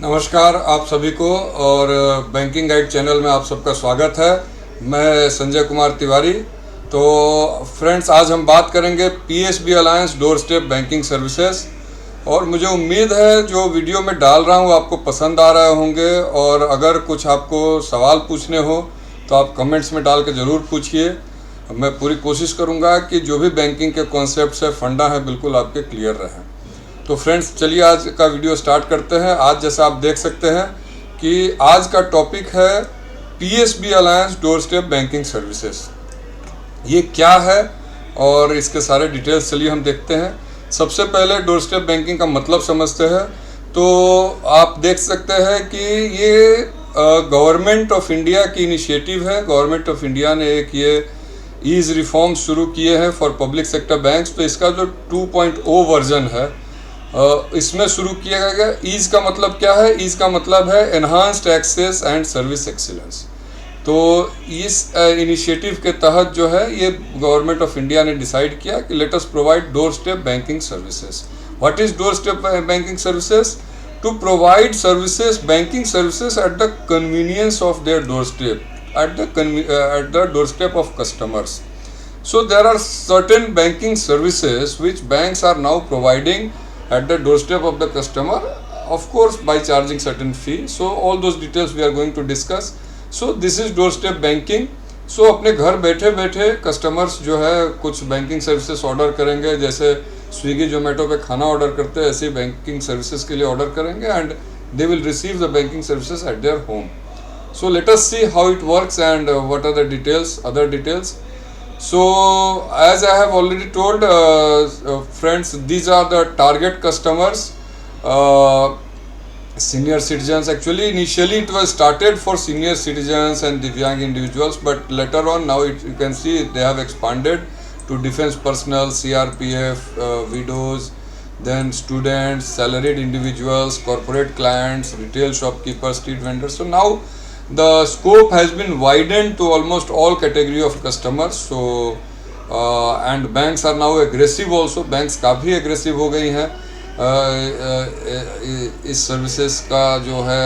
नमस्कार आप सभी को और बैंकिंग गाइड चैनल में आप सबका स्वागत है। मैं संजय कुमार तिवारी। तो फ्रेंड्स, आज हम बात करेंगे PSB alliance door step banking services. और मुझे उम्मीद है जो वीडियो में डाल रहा हूँ आपको पसंद आ रहे होंगे, और अगर कुछ आपको सवाल पूछने हो तो आप कमेंट्स में डाल के ज़रूर पूछिए। मैं पूरी कोशिश करूँगा कि जो भी बैंकिंग के कॉन्सेप्ट्स है, फंडा है, बिल्कुल आपके क्लियर रहें। तो फ्रेंड्स, चलिए आज का वीडियो स्टार्ट करते हैं। आज जैसा आप देख सकते हैं कि आज का टॉपिक है PSB alliance door step banking services. ये क्या है और इसके सारे डिटेल्स चलिए हम देखते हैं। सबसे पहले डोर स्टेप बैंकिंग का मतलब समझते हैं। तो आप देख सकते हैं कि ये गवर्नमेंट ऑफ इंडिया की इनिशिएटिव है। गवर्नमेंट ऑफ इंडिया ने एक ये ईज रिफॉर्म्स शुरू किए हैं फॉर पब्लिक सेक्टर बैंक्स। तो इसका जो 2.0 वर्जन है इसमें शुरू किया गया। ईज का मतलब क्या है? ईज का मतलब है enhanced access and service excellence. तो इस इनिशिएटिव के तहत जो है ये गवर्नमेंट ऑफ इंडिया ने डिसाइड किया कि let us provide doorstep banking services. What is doorstep banking services? To provide services, banking services at the convenience of their doorstep, at the doorstep of customers. So there are certain banking services which banks are now providing at the doorstep of the customer, of course by charging certain fee. So all those details we are going to discuss. So this is doorstep banking. So अपने घर बैठे बैठे customers जो है कुछ banking services order करेंगे, जैसे स्विगी जोमेटो पे खाना ऑर्डर करते हैं, ऐसे बैंकिंग सर्विसेज के लिए ऑर्डर करेंगे and they will receive the banking services eight their home. So let us see how it works and what are the details, other details. So as I have already told friends, these are the target customers, senior citizens. Actually initially it was started for senior citizens and Divyang individuals, but later on now you can see they have expanded to defense personnel, CRPF, widows, then students, salaried individuals, corporate clients, retail shopkeepers, street vendors. So now the scope has been widened to almost all category of customers. So and banks are now aggressive also. Banks काफ़ी aggressive हो गई हैं इस services का जो है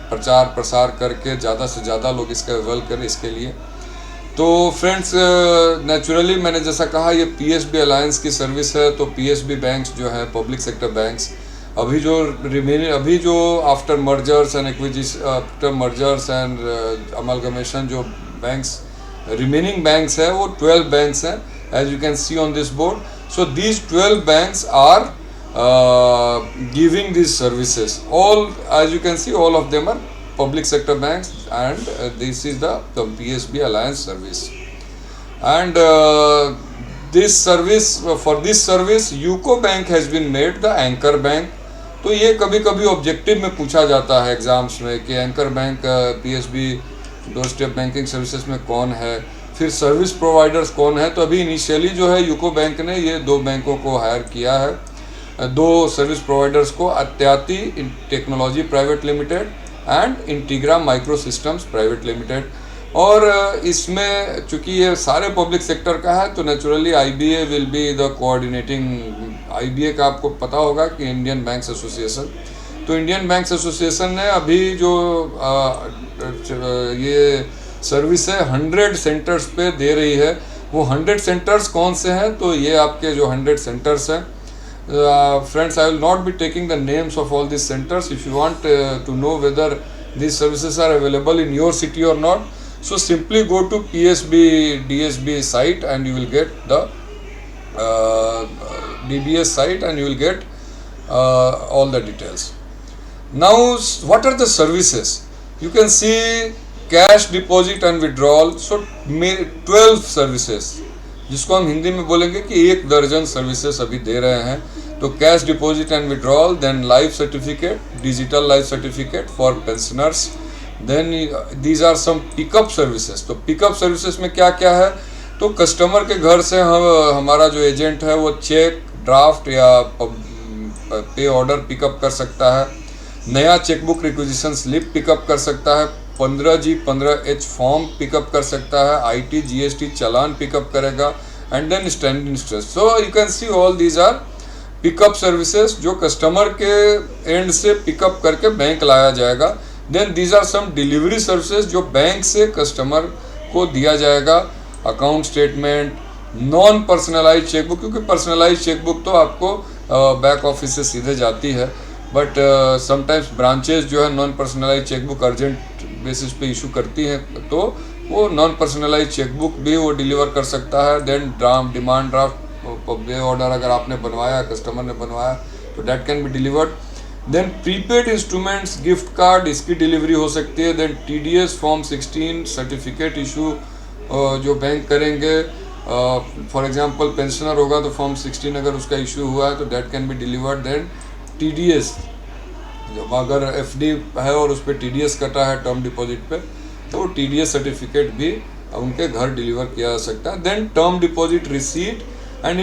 प्रचार प्रसार करके ज़्यादा से ज़्यादा लोग इसका अवेल करें इसके लिए. तो फ्रेंड्स, नेचुरली मैंने जैसा कहा ये पीएसबी अलायंस की सर्विस है. तो पीएसबी बैंक्स जो है पब्लिक सेक्टर बैंक्स अभी जो after mergers and acquisition, after mergers and amalgamation जो बैंक्स रिमेनिंग बैंक्स है वो 12 बैंक्स हैं, as you can see on this board. So these 12 banks are giving this services. All as you can see all of them are public sector banks and this is the PSB Alliance service. And this service, for this service UCO Bank has been made the anchor bank. तो ये कभी कभी objective में पूछा जाता है exams में कि anchor bank PSB door step banking services में कौन है, फिर सर्विस प्रोवाइडर्स कौन है. तो अभी इनिशियली जो है यूको बैंक ने ये 2 बैंकों को हायर किया है, 2 सर्विस प्रोवाइडर्स को, Atyati technology private limited and Integra micro systems private limited. और इसमें चूंकि ये सारे पब्लिक सेक्टर का है तो naturally IBA will be the coordinating. IBA का आपको पता होगा कि इंडियन बैंक्स एसोसिएशन. तो इंडियन बैंक्स एसोसिएशन ने अभी जो ये सर्विस है 100 सेंटर्स पे दे रही है. वो 100 सेंटर्स कौन से हैं? तो ये आपके जो 100 सेंटर्स हैं, friends, I will not be taking the names of all these centers. If you want to know whether these services are available in your city or not, so simply go to PSB DSB site and you will get the DBS site and you will get all the details. Now what are the services? You can see cash deposit and withdrawal. So 12 services, जिसको हम हिंदी में बोलेंगे कि 1 दर्जन services अभी दे रहे हैं. तो cash deposit and withdrawal, then life certificate, digital life certificate for pensioners, then these are some pickup services. तो पिकअप सर्विसेज में क्या क्या है? तो कस्टमर के घर से हमारा जो एजेंट है वो चेक, ड्राफ्ट या पे ऑर्डर पिकअप कर सकता है, नया चेकबुक रिक्विजिशन स्लिप पिकअप कर सकता है, 15G 15H फॉर्म पिकअप कर सकता है, IT GST चालान पिकअप करेगा, and then standing interest. So you can see all these are pickup services जो कस्टमर के एंड से पिकअप करके बैंक लाया जाएगा। Then these are some delivery services जो बैंक से कस्टमर को दिया जाएगा, account statement, non personalise chequebook, क्योंकि पर्सनलाइज चेकबुक तो आपको बैक ऑफिस से सीधे जाती है, बट समटाइम्स ब्रांचेस जो है non personalise chequebook urgent basis पे इशू करती हैं, तो वो नॉन पर्सनलाइज चेकबुक भी वो डिलीवर कर सकता है। Then demand draft pay order अगर आपने बनवाया, कस्टमर ने बनवाया, तो that can be delivered. Then prepaid instruments, gift card, इसकी डिलीवरी हो सकती है। Then TDS form 16 certificate issue जो बैंक करेंगे, फॉर एग्जांपल पेंशनर होगा तो फॉर्म 16 अगर उसका इशू हुआ है तो that can be delivered. Then TDS, जब अगर FD है और उस पर TDS कटा है टर्म डिपॉजिट पे, तो वो TDS सर्टिफिकेट भी उनके घर डिलीवर किया जा सकता है। Then term deposit receipt, and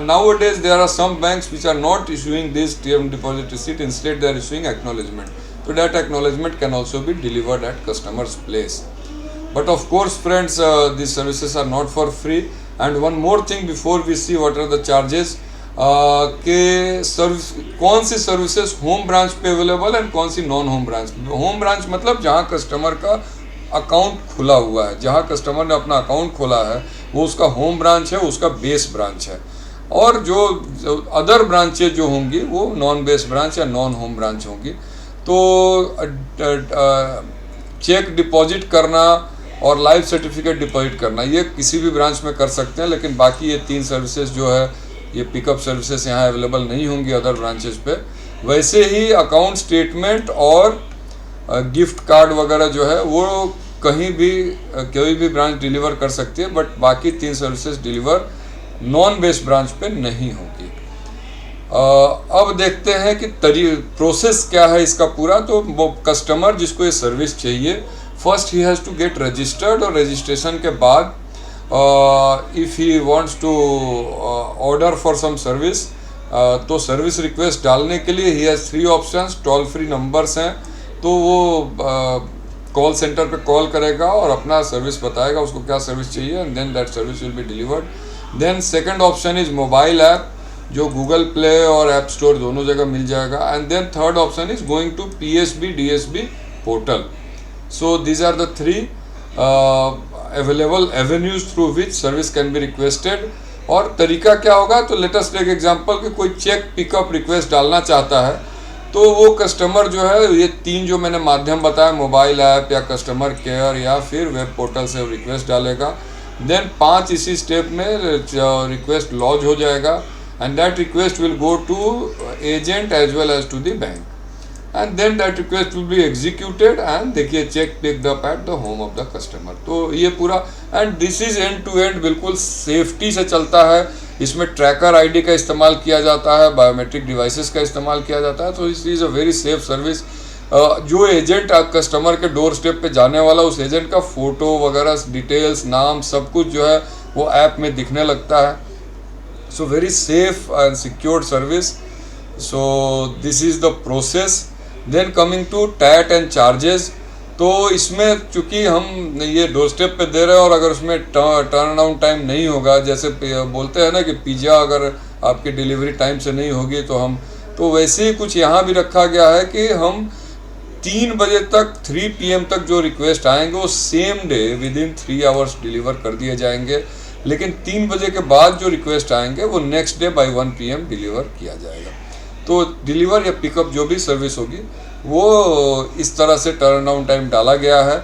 nowadays there are some banks which are not issuing this term deposit receipt, instead they are issuing acknowledgement, so that acknowledgement can also be delivered at customer's place. But of course friends, these services are not for free. And one more thing before we see what are the charges, के service कौन सी services home branch पे available है, कौन सी non home branch. Home branch मतलब जहाँ customer का अकाउंट खुला हुआ है, जहाँ कस्टमर ने अपना अकाउंट खोला है, वो उसका होम ब्रांच है, उसका बेस ब्रांच है। और जो अदर ब्रांचेज जो होंगी वो नॉन बेस ब्रांच या नॉन होम ब्रांच होंगी। तो चेक डिपॉजिट करना और लाइव सर्टिफिकेट डिपॉजिट करना ये किसी भी ब्रांच में कर सकते हैं, लेकिन बाकी ये 3 सर्विसेज जो है, ये पिकअप सर्विसेज यहाँ अवेलेबल नहीं होंगी अदर ब्रांचेज पे। वैसे ही अकाउंट स्टेटमेंट और गिफ्ट कार्ड वगैरह जो है वो कहीं भी कोई भी ब्रांच डिलीवर कर सकती है, बट बाकी 3 services deliver non base branch पे नहीं होगी। अब देखते हैं कि प्रोसेस क्या है इसका पूरा। तो वो कस्टमर जिसको ये सर्विस चाहिए, first he has to get registered, और रजिस्ट्रेशन के बाद if he wants to order for some service, तो सर्विस रिक्वेस्ट डालने के लिए he has 3 options. Toll free numbers हैं, तो वो कॉल सेंटर पे कॉल करेगा और अपना सर्विस बताएगा उसको क्या सर्विस चाहिए, and then that service will be delivered. Then second option is mobile app, जो गूगल प्ले और ऐप स्टोर दोनों जगह मिल जाएगा। And then third option is going to PSB DSB portal. So these are the 3 available avenues through which service can be requested. और तरीका क्या होगा, तो लेट अस टेक एग्जांपल कि कोई चेक पिकअप रिक्वेस्ट डालना चाहता है, तो वो कस्टमर जो है ये 3 जो मैंने माध्यम बताया, मोबाइल ऐप या कस्टमर केयर या फिर वेब पोर्टल से रिक्वेस्ट डालेगा। देन 5 इसी स्टेप में रिक्वेस्ट लॉन्च हो जाएगा, and that request will go to agent as well as to the bank, and then that request will be executed, and देखिए check picked up at the home of the customer. तो ये पूरा, and this is end to end बिल्कुल safety से चलता है। इसमें tracker ID का इस्तेमाल किया जाता है, बायोमेट्रिक डिवाइसेस का इस्तेमाल किया जाता है, तो इस is a very safe service. जो एजेंट कस्टमर के डोर स्टेप पे जाने वाला, उस एजेंट का फ़ोटो वगैरह डिटेल्स, नाम, सब कुछ जो है वो ऐप में दिखने लगता है। So very safe and secured service. So this is the process. Then coming to TAT and charges, तो इसमें चूँकि हम ये डोर स्टेप पे दे रहे हैं और अगर उसमें टर्न अराउंड टाइम नहीं होगा, जैसे बोलते हैं ना कि पिज़्ज़ा अगर आपकी डिलीवरी टाइम से नहीं होगी तो वैसे ही कुछ यहाँ भी रखा गया है कि हम 3 बजे तक 3 PM तक जो रिक्वेस्ट आएंगे वो same day within 3 hours deliver कर दिए जाएंगे, लेकिन 3 बजे के बाद जो रिक्वेस्ट आएंगे वो next day by 1 PM deliver किया जाएगा। तो डिलीवर या पिकअप जो भी सर्विस होगी वो इस तरह से टर्न अराउंड टाइम डाला गया है।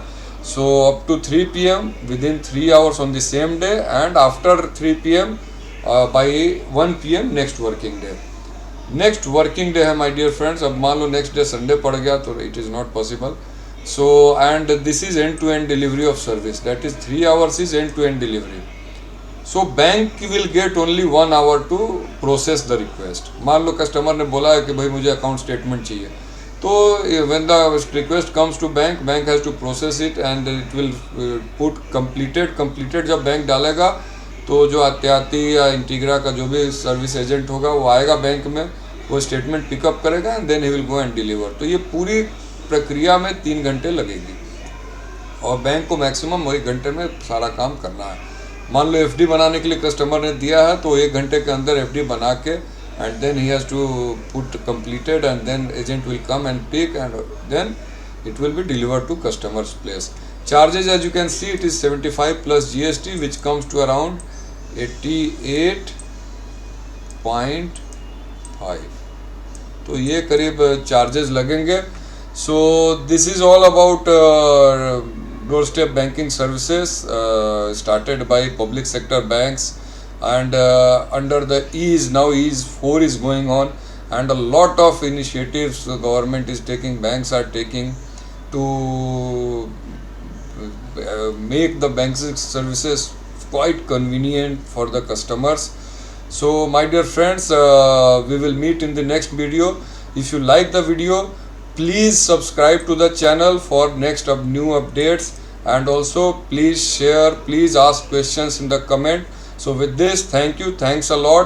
So up to 3 PM within 3 hours on the same day, and after 3 PM by 1 PM next working day. Next working day है माय डियर फ्रेंड्स। अब मान लो नेक्स्ट डे संडे पड़ गया तो it is not possible. So and this is end to end delivery of service, that is 3 hours is end to end delivery. So bank will get only 1 hour to process the request. मान लो customer ने बोला है कि भाई मुझे account statement चाहिए, तो when the request comes to bank, bank has to process it and it will put completed जब बैंक डालेगा तो जो आत्याती या इंटीग्रा का जो भी सर्विस एजेंट होगा वो आएगा बैंक में, वो स्टेटमेंट पिकअप करेगा and then he will go and deliver. तो ये पूरी प्रक्रिया में 3 घंटे लगेगी और बैंक को मैक्सिमम 1 घंटे में सारा काम करना है। मान लो FD बनाने के लिए कस्टमर ने दिया है तो 1 घंटे के अंदर FD बना के and then he has to put completed, and then agent will come and pick, and then it will be delivered to customer's place. Charges, as you can see, it is 75 plus GST, which comes to around 88.5. तो ये करीब charges लगेंगे. सो this is all about door step banking services started by public sector banks, and under the ease, now ease 4 is going on, and a lot of initiatives the government is taking, banks are taking to make the banking services quite convenient for the customers. So my dear friends, we will meet in the next video. If you like the video, please subscribe to the channel for next new updates, and also please share, please ask questions in the comment. So with this, thank you, thanks a lot.